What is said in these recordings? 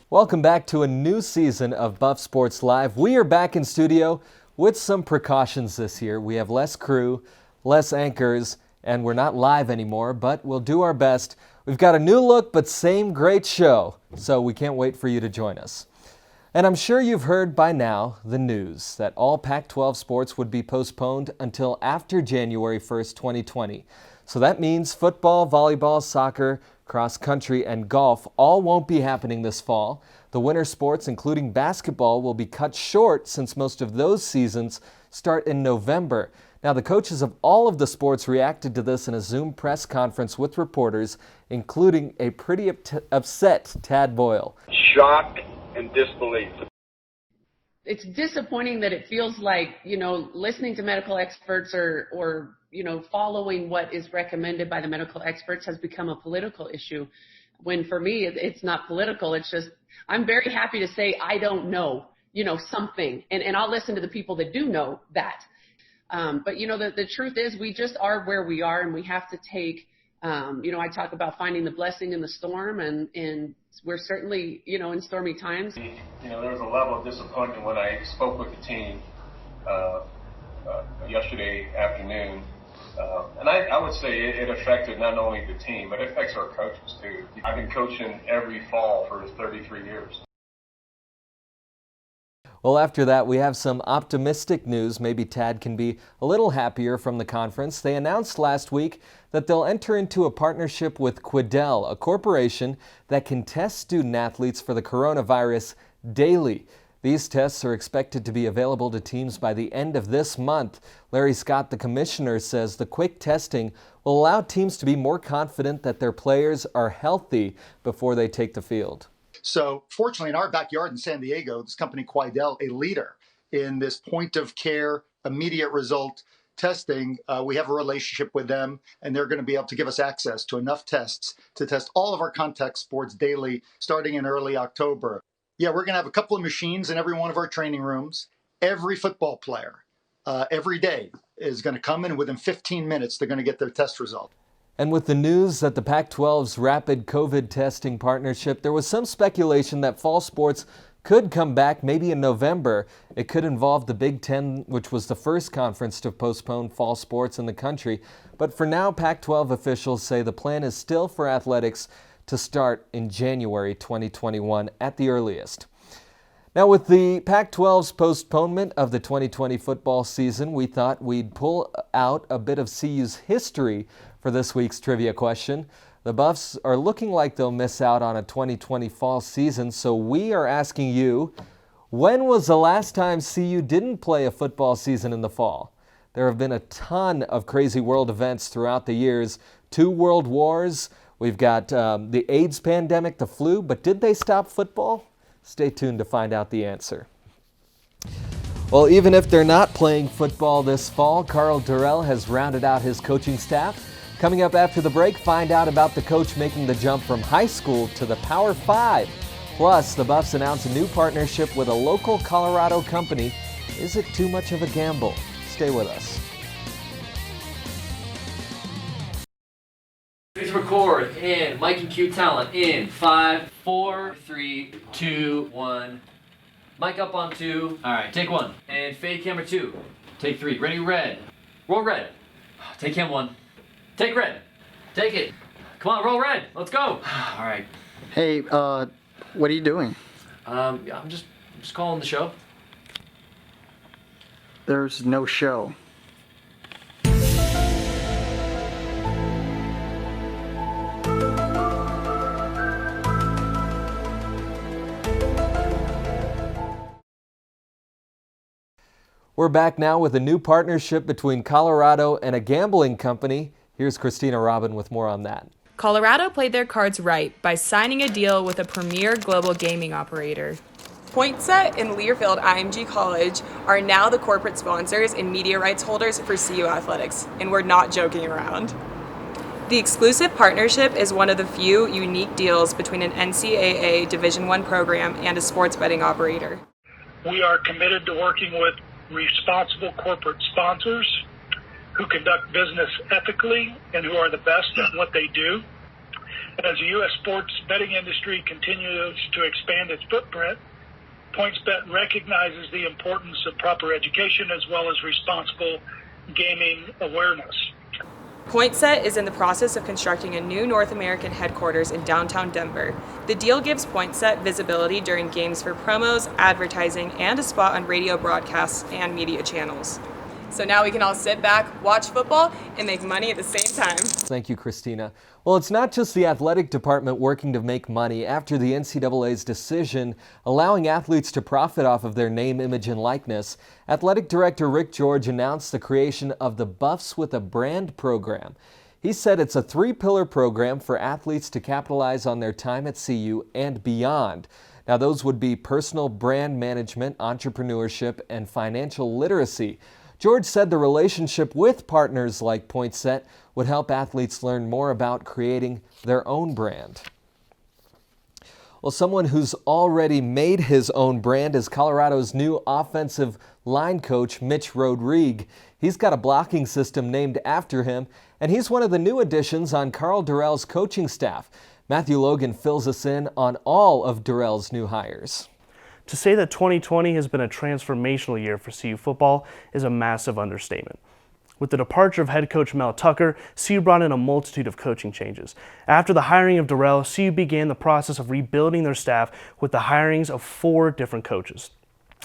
Welcome back to a new season of BuffSports Live. We are back in studio with some precautions this year. We have less crew, less anchors, and we're not live anymore, but we'll do our best. We've got a new look, but same great show, so we can't wait for you to join us. And I'm sure you've heard by now the news that all Pac-12 sports would be postponed until after January 1st, 2020. So that means football, volleyball, soccer, cross country, and golf all won't be happening this fall. The winter sports, including basketball, will be cut short since most of those seasons start in November. Now, the coaches of all of the sports reacted to this in a Zoom press conference with reporters, including a pretty upset Tad Boyle. Shock and disbelief. It's disappointing that it feels like, listening to medical experts or following what is recommended by the medical experts has become a political issue. When for me, it's not political. It's just, I'm very happy to say I don't know, something. And I'll listen to the people that do know that. But, the truth is we just are where we are, and we have to take, I talk about finding the blessing in the storm, and we're certainly, in stormy times. There was a level of disappointment when I spoke with the team yesterday afternoon. And I would say it affected not only the team, but it affects our coaches too. I've been coaching every fall for 33 years. Well, after that, we have some optimistic news. Maybe Tad can be a little happier from the conference. They announced last week that they'll enter into a partnership with Quidel, a corporation that can test student athletes for the coronavirus daily. These tests are expected to be available to teams by the end of this month. Larry Scott, the commissioner, says the quick testing will allow teams to be more confident that their players are healthy before they take the field. So fortunately, in our backyard in San Diego, this company Quidel, a leader in this point-of-care, immediate result testing, we have a relationship with them, and they're going to be able to give us access to enough tests to test all of our contact sports daily, starting in early October. Yeah, we're going to have a couple of machines in every one of our training rooms. Every football player, every day, is going to come in, and within 15 minutes, they're going to get their test result. And with the news that the Pac-12's rapid COVID testing partnership, there was some speculation that fall sports could come back maybe in November. It could involve the Big Ten, which was the first conference to postpone fall sports in the country. But for now, Pac-12 officials say the plan is still for athletics to start in January 2021 at the earliest. Now, with the Pac-12's postponement of the 2020 football season, we thought we'd pull out a bit of CU's history for this week's trivia question. The Buffs are looking like they'll miss out on a 2020 fall season, so we are asking you, when was the last time CU didn't play a football season in the fall? There have been a ton of crazy world events throughout the years, 2 world wars, we've got the AIDS pandemic, the flu, but did they stop football? Stay tuned to find out the answer. Well, even if they're not playing football this fall, Karl Dorrell has rounded out his coaching staff. Coming up after the break, find out about the coach making the jump from high school to the Power 5. Plus, the Buffs announce a new partnership with a local Colorado company. Is it too much of a gamble? Stay with us. Please record in Mike and Q Talent in 5, 4, 3, 2, 1. Mic up on 2. All right, take 1. And fade camera 2. Take 3. Ready, red. Roll red. Take cam 1. Take red. Take it. Come on, roll red. Let's go. All right. Hey, what are you doing? I'm just calling the show. There's no show. We're back now with a new partnership between Colorado and a gambling company. Here's Christina Robin with more on that. Colorado played their cards right by signing a deal with a premier global gaming operator. PointSet and Learfield IMG College are now the corporate sponsors and media rights holders for CU Athletics, and we're not joking around. The exclusive partnership is one of the few unique deals between an NCAA Division I program and a sports betting operator. We are committed to working with responsible corporate sponsors who conduct business ethically and who are the best at what they do. As the U.S. sports betting industry continues to expand its footprint, PointsBet recognizes the importance of proper education as well as responsible gaming awareness. PointsBet is in the process of constructing a new North American headquarters in downtown Denver. The deal gives PointsBet visibility during games for promos, advertising, and a spot on radio broadcasts and media channels. So now we can all sit back, watch football, and make money at the same time. Thank you, Christina. Well, it's not just the athletic department working to make money after the NCAA's decision allowing athletes to profit off of their name, image, and likeness. Athletic Director Rick George announced the creation of the Buffs with a Brand program. He said it's a three-pillar program for athletes to capitalize on their time at CU and beyond. Now, those would be personal brand management, entrepreneurship, and financial literacy. George said the relationship with partners like PointsBet would help athletes learn more about creating their own brand. Well, someone who's already made his own brand is Colorado's new offensive line coach, Mitch Rodrigue. He's got a blocking system named after him, and he's one of the new additions on Carl Durrell's coaching staff. Matthew Logan fills us in on all of Durrell's new hires. To say that 2020 has been a transformational year for CU football is a massive understatement. With the departure of head coach Mel Tucker, CU brought in a multitude of coaching changes. After the hiring of Durrell, CU began the process of rebuilding their staff with the hirings of 4 different coaches.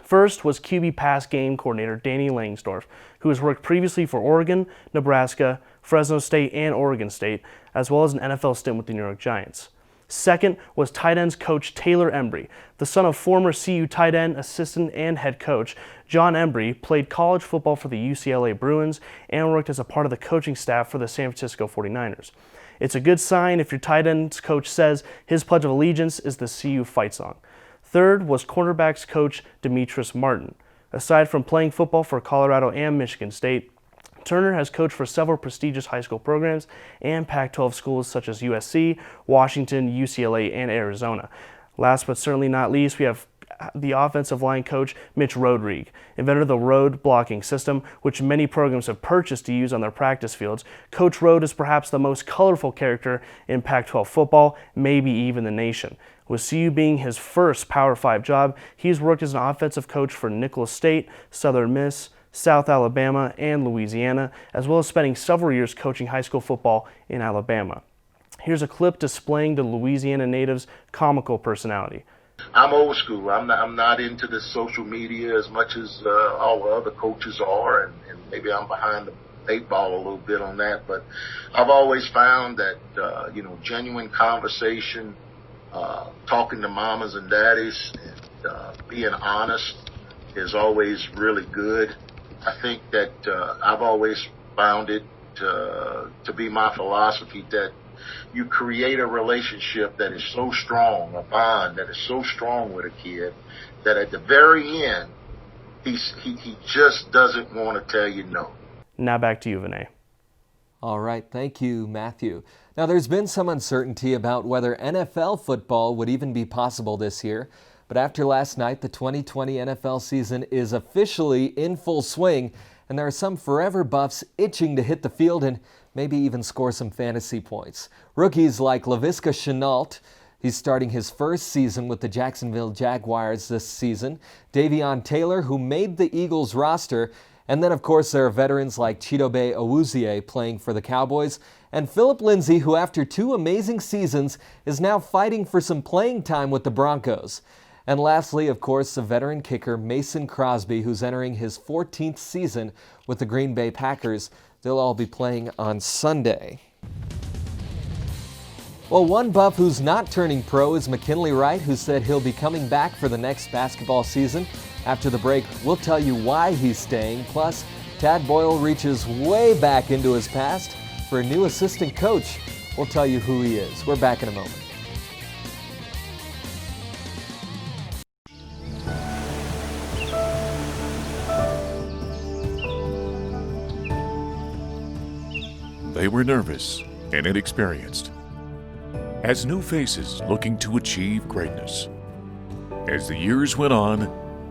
First was QB pass game coordinator Danny Langsdorf, who has worked previously for Oregon, Nebraska, Fresno State, and Oregon State, as well as an NFL stint with the New York Giants. Second was tight ends coach Taylor Embry. The son of former CU tight end, assistant, and head coach John Embry played college football for the UCLA Bruins and worked as a part of the coaching staff for the San Francisco 49ers. It's a good sign if your tight ends coach says his pledge of allegiance is the CU fight song. Third was cornerbacks coach Demetrius Martin. Aside from playing football for Colorado and Michigan State, Turner has coached for several prestigious high school programs and Pac-12 schools such as USC, Washington, UCLA, and Arizona. Last but certainly not least, we have the offensive line coach Mitch Rodrigue, inventor of the road blocking system, which many programs have purchased to use on their practice fields. Coach Rode is perhaps the most colorful character in Pac-12 football, maybe even the nation. With CU being his first Power 5 job, he's worked as an offensive coach for Nicholls State, Southern Miss, South Alabama, and Louisiana, as well as spending several years coaching high school football in Alabama. Here's a clip displaying the Louisiana native's comical personality. I'm old school. I'm not into the social media as much as all the other coaches are, and maybe I'm behind the 8 ball a little bit on that. But I've always found that genuine conversation, talking to mamas and daddies, and being honest is always really good. I think that I've always found it to be my philosophy that you create a relationship that is so strong, a bond that is so strong with a kid, that at the very end, he just doesn't want to tell you no. Now back to you, Vinay. All right, thank you, Matthew. Now, there's been some uncertainty about whether NFL football would even be possible this year. But after last night, the 2020 NFL season is officially in full swing, and there are some forever Buffs itching to hit the field and maybe even score some fantasy points. Rookies like Laviska Shenault, he's starting his first season with the Jacksonville Jaguars this season, Davion Taylor, who made the Eagles roster, and then, of course, there are veterans like Chidobe Awuzie playing for the Cowboys, and Philip Lindsay, who after 2 amazing seasons is now fighting for some playing time with the Broncos. And lastly, of course, the veteran kicker Mason Crosby, who's entering his 14th season with the Green Bay Packers. They'll all be playing on Sunday. Well, one Buff who's not turning pro is McKinley Wright, who said he'll be coming back for the next basketball season. After the break, we'll tell you why he's staying. Plus, Tad Boyle reaches way back into his past for a new assistant coach. We'll tell you who he is. We're back in a moment. They were nervous and inexperienced, as new faces looking to achieve greatness. As the years went on,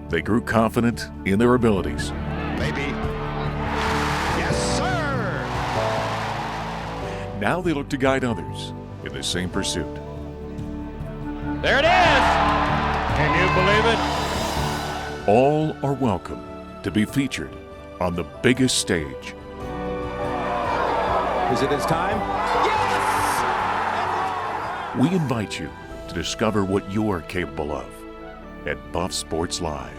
they grew confident in their abilities. Maybe. Yes, sir! Now they look to guide others in the same pursuit. There it is! Can you believe it? All are welcome to be featured on the biggest stage. Is it his time? We invite you to discover what you're capable of at BuffSports Live.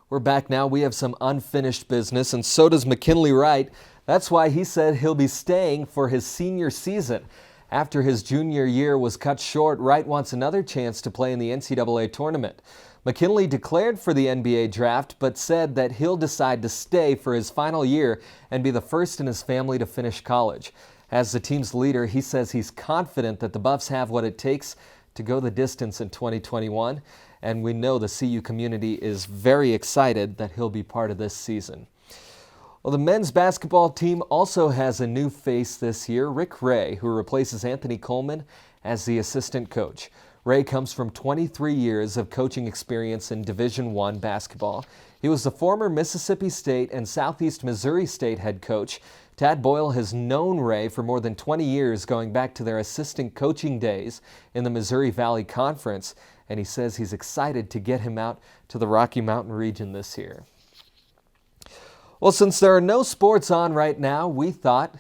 We're back now. We have some unfinished business, and so does McKinley Wright. That's why he said he'll be staying for his senior season. After his junior year was cut short, Wright wants another chance to play in the NCAA tournament. McKinley declared for the NBA draft, but said that he'll decide to stay for his final year and be the first in his family to finish college. As the team's leader, he says he's confident that the Buffs have what it takes to go the distance in 2021. And we know the CU community is very excited that he'll be part of this season. Well, the men's basketball team also has a new face this year, Rick Ray, who replaces Anthony Coleman as the assistant coach. Ray comes from 23 years of coaching experience in Division I basketball. He was the former Mississippi State and Southeast Missouri State head coach. Tad Boyle has known Ray for more than 20 years, going back to their assistant coaching days in the Missouri Valley Conference, and he says he's excited to get him out to the Rocky Mountain region this year. Well, since there are no sports on right now, we thought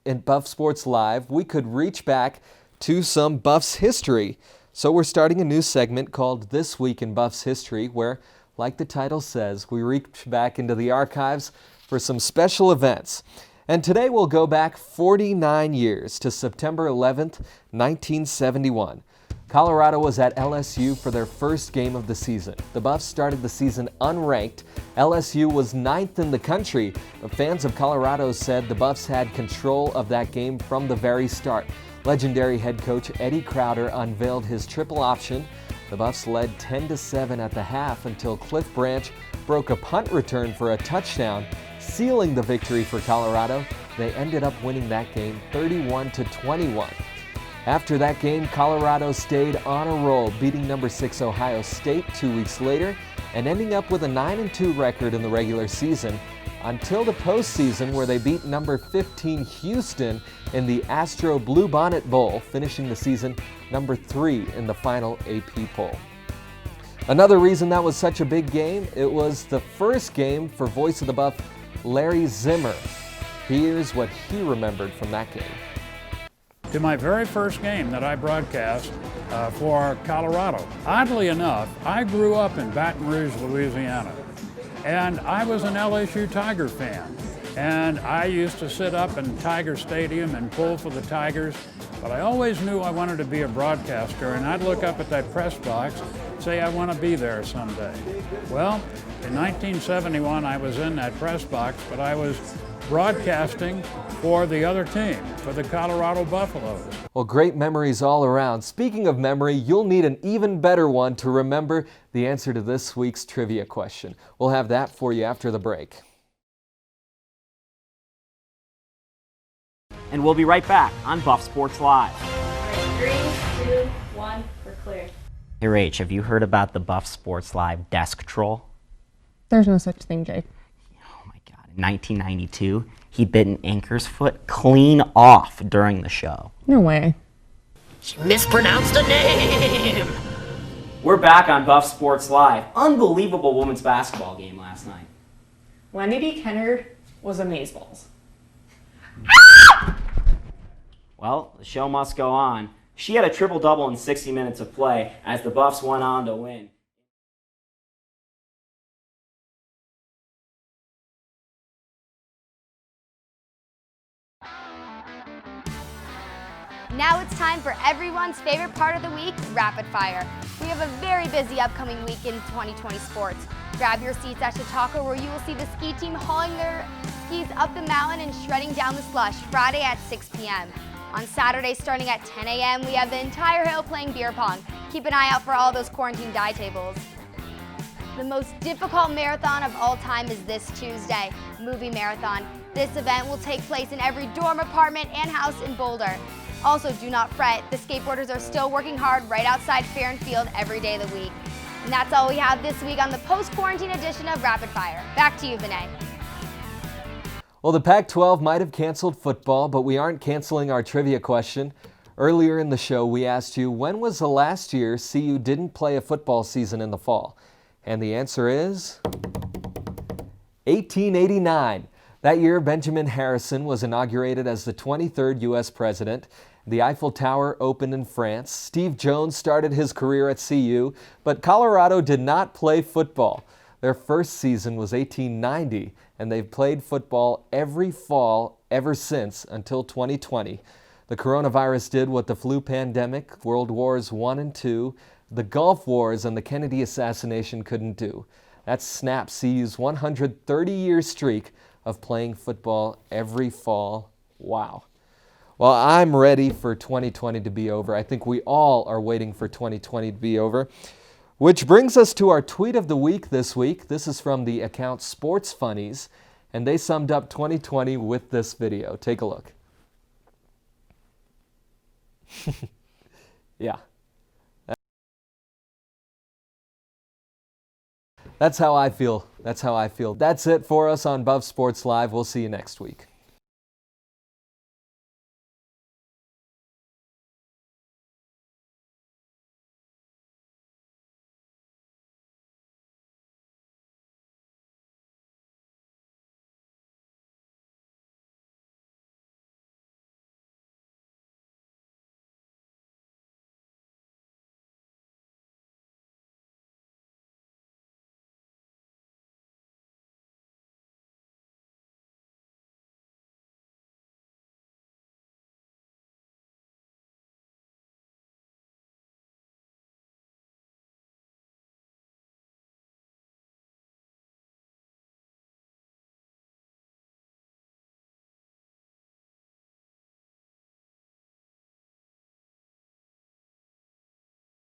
in Buff Sports Live we could reach back to some Buffs history. So we're starting a new segment called This Week in Buffs History, where, like the title says, we reach back into the archives for some special events. And today we'll go back 49 years to September 11th, 1971. Colorado was at LSU for their first game of the season. The Buffs started the season unranked. LSU was 9th in the country, but fans of Colorado said the Buffs had control of that game from the very start. Legendary head coach Eddie Crowder unveiled his triple option. The Buffs led 10-7 at the half until Cliff Branch broke a punt return for a touchdown, sealing the victory for Colorado. They ended up winning that game 31-21. After that game, Colorado stayed on a roll, beating number 6 Ohio State 2 weeks later and ending up with a 9-2 record in the regular season until the postseason, where they beat number 15 Houston in the Astro Bluebonnet Bowl, finishing the season number 3 in the final AP poll. Another reason that was such a big game, it was the first game for Voice of the Buff Larry Zimmer. Here's what he remembered from that game. To my very first game that I broadcast for Colorado. Oddly enough, I grew up in Baton Rouge, Louisiana, and I was an LSU Tiger fan. And I used to sit up in Tiger Stadium and pull for the Tigers, but I always knew I wanted to be a broadcaster, and I'd look up at that press box, say I want to be there someday. Well, in 1971 I was in that press box, but I was broadcasting for the other team, for the Colorado Buffaloes. Well, great memories all around. Speaking of memory, you'll need an even better one to remember the answer to this week's trivia question. We'll have that for you after the break. And we'll be right back on Buff Sports Live. 3, 2, 1, we're clear. Hey Rach, have you heard about the Buff Sports Live desk troll? There's no such thing, Jake. In 1992, he bit an anchor's foot clean off during the show. No way. She mispronounced a name! We're back on Buff Sports Live. Unbelievable women's basketball game last night. Wendy B. Kennard was amazeballs. Well, the show must go on. She had a triple-double in 60 minutes of play as the Buffs went on to win. Now it's time for everyone's favorite part of the week, Rapid Fire. We have a very busy upcoming week in 2020 sports. Grab your seats at Chautauqua, where you will see the ski team hauling their skis up the mountain and shredding down the slush Friday at 6 p.m. On Saturday, starting at 10 a.m., we have the entire hill playing beer pong. Keep an eye out for all those quarantine die tables. The most difficult marathon of all time is this Tuesday, Movie Marathon. This event will take place in every dorm, apartment, and house in Boulder. Also, do not fret, the skateboarders are still working hard right outside Fair and Field every day of the week. And that's all we have this week on the post-quarantine edition of Rapid Fire. Back to you, Vinay. Well, the Pac-12 might have canceled football, but we aren't canceling our trivia question. Earlier in the show, we asked you, when was the last year CU didn't play a football season in the fall? And the answer is 1889. That year, Benjamin Harrison was inaugurated as the 23rd U.S. president. The Eiffel Tower opened in France. Steve Jones started his career at CU, but Colorado did not play football. Their first season was 1890, and they've played football every fall ever since until 2020. The coronavirus did what the flu pandemic, World Wars I and II, the Gulf Wars, and the Kennedy assassination couldn't do. That snapped CU's 130-year streak of playing football every fall. Wow. Well, I'm ready for 2020 to be over. I think we all are waiting for 2020 to be over. Which brings us to our tweet of the week this week. This is from the account Sports Funnies, and they summed up 2020 with this video. Take a look. Yeah. That's how I feel. That's how I feel. That's it for us on Buff Sports Live. We'll see you next week.